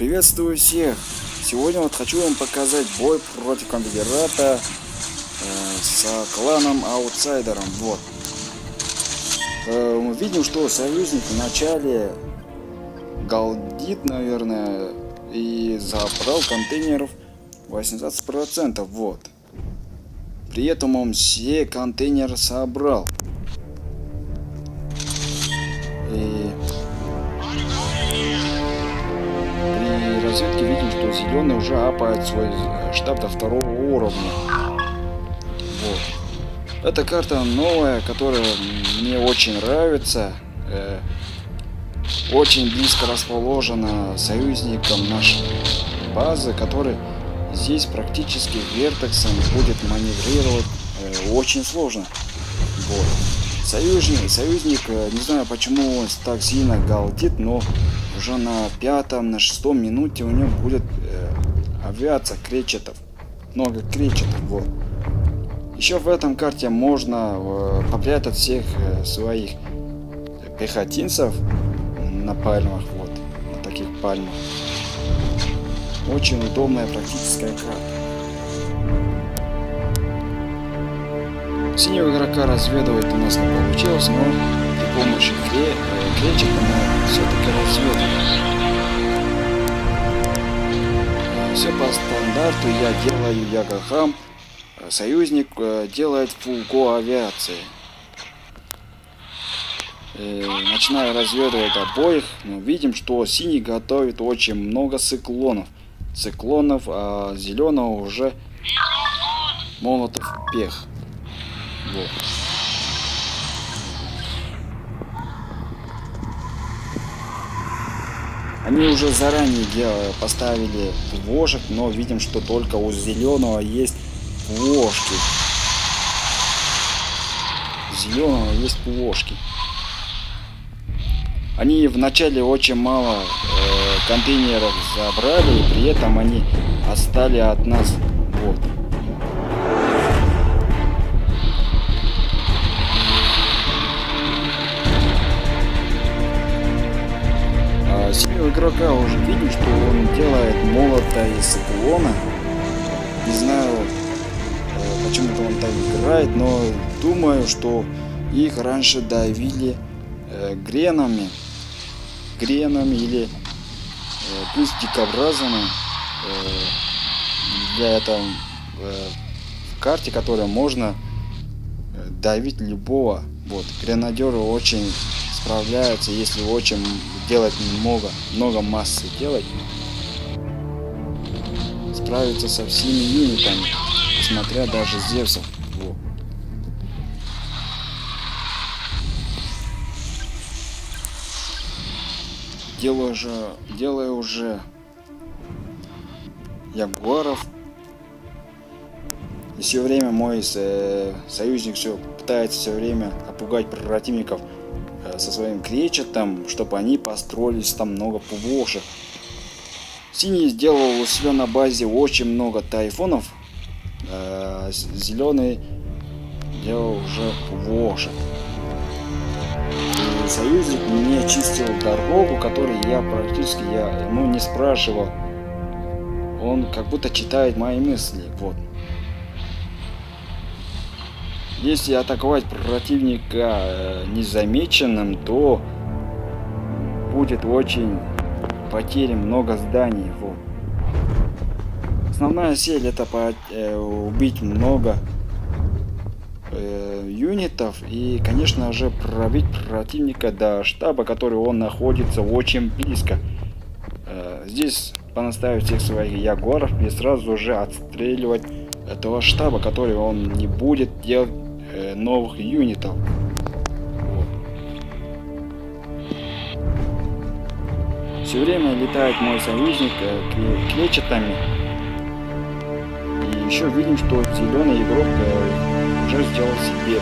Приветствую всех! Сегодня вот хочу вам показать бой против конфедерата с кланом Аутсайдером. Вот. Мы видим, что союзник вначале галдит, наверное, и забрал контейнеров 80%. Вот. При этом он все контейнеры собрал. И при разведке видим, что зеленый уже апает свой штаб до 2-го уровня. Вот. Эта карта новая, которая мне очень нравится. Очень близко расположена союзником нашей базы, который здесь практически вертексом будет маневрировать очень сложно. Вот. Союзник, не знаю почему он так сильно галдит, но уже на 5-м, на 6-м минуте у него будет авиация кречетов. Много кречетов. Вот. Еще в этом карте можно попрятать всех своих пехотинцев на пальмах, вот, на таких пальмах. Очень удобная практическая карта. Синего игрока разведывать у нас не получилось, но при помощи кречета мы все-таки разведываем. Все по стандарту я делаю Ягахам, союзник делает фулго авиации. Начинаю разведывать обоих, но видим, что синий готовит очень много циклонов, а зеленого уже молотов пех. Вот. Они уже заранее поставили плошек, но видим, что только у зеленого есть плошки. Они вначале очень мало контейнеров забрали, и при этом они отстали от нас. Вот. Синего игрока уже видим, что он делает молота из циклона. Не знаю, почему-то он так играет, но думаю, что их раньше давили гренами или плюс дикобразами. Для этого в карте, которая можно давить любого. Вот, гренадеры очень справляются, если очень делать много массы делать, справиться со всеми юнитами, несмотря даже Зевсов. Вот. Делаю уже ягуаров. И все время мой союзник пытается все время опугать противников со своим кречетом, чтобы они построились там много плошек. Синий сделал у себя на базе очень много тайфунов, зеленый делал уже плошек. И союзник мне чистил дорогу, которую я практически ему не спрашивал. Он как будто читает мои мысли. Вот. Если атаковать противника незамеченным, то будет очень потери много зданий. Вот. Основная цель это убить много юнитов и, конечно же, пробить противника до штаба, который он находится очень близко. Здесь понаставить всех своих ягуаров и сразу же отстреливать этого штаба, который он не будет делать новых юнитов. Вот. Все время летает мой союзник кречетами. И еще видим, что зеленый игрок уже сделал себе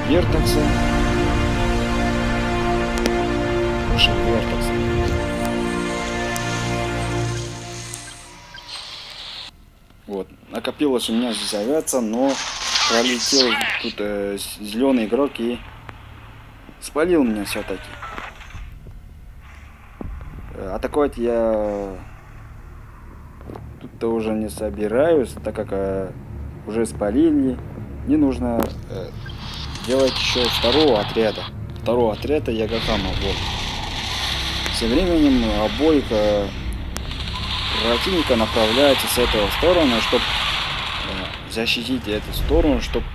вертекса. Вот. Накопилось у меня здесь авиация, но пролетел тут зеленый игрок и спалил меня все-таки. Атаковать я то уже не собираюсь, так как уже спалили. Не нужно делать еще второго отряда. Второго отряда Ягахама. Вот. Тем временем обоих противника направляется с этого стороны, чтобы защитить эту сторону, чтобы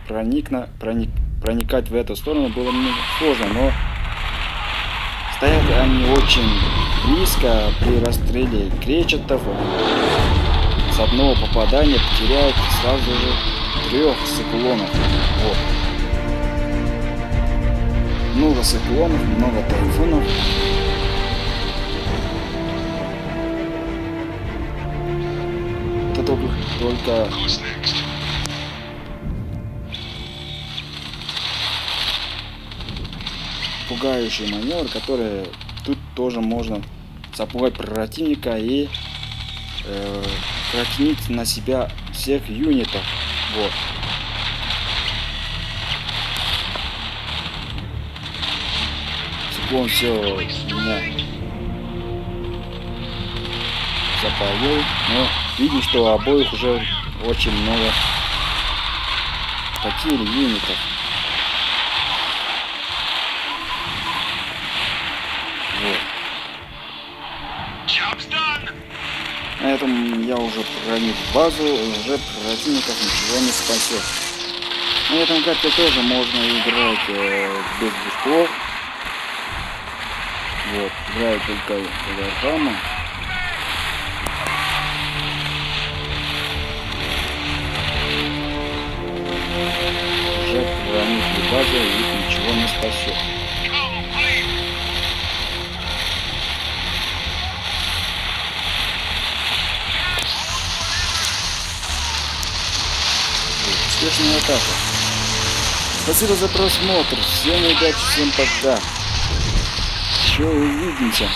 проникать в эту сторону было сложно, но стоят они очень близко. При расстреле кречетов с одного попадания потеряют сразу же 3 циклонов. Вот. Много циклонов, много тайфунов. Это только пугающий маневр, который тут тоже можно запугать противника и протянуть на себя всех юнитов. Вот. Циклон все меня запалил, но видим, что у обоих уже очень много потерь юнитов. Вот. На этом я уже проник базу, уже противников ничего не спасет. На этом карте тоже можно играть без бустов. Вот, играет только Ягахама. Уже проникли базу, и их ничего не спасет. Успешная атака. Спасибо за просмотр. Всем удачи, всем пока. Еще увидимся.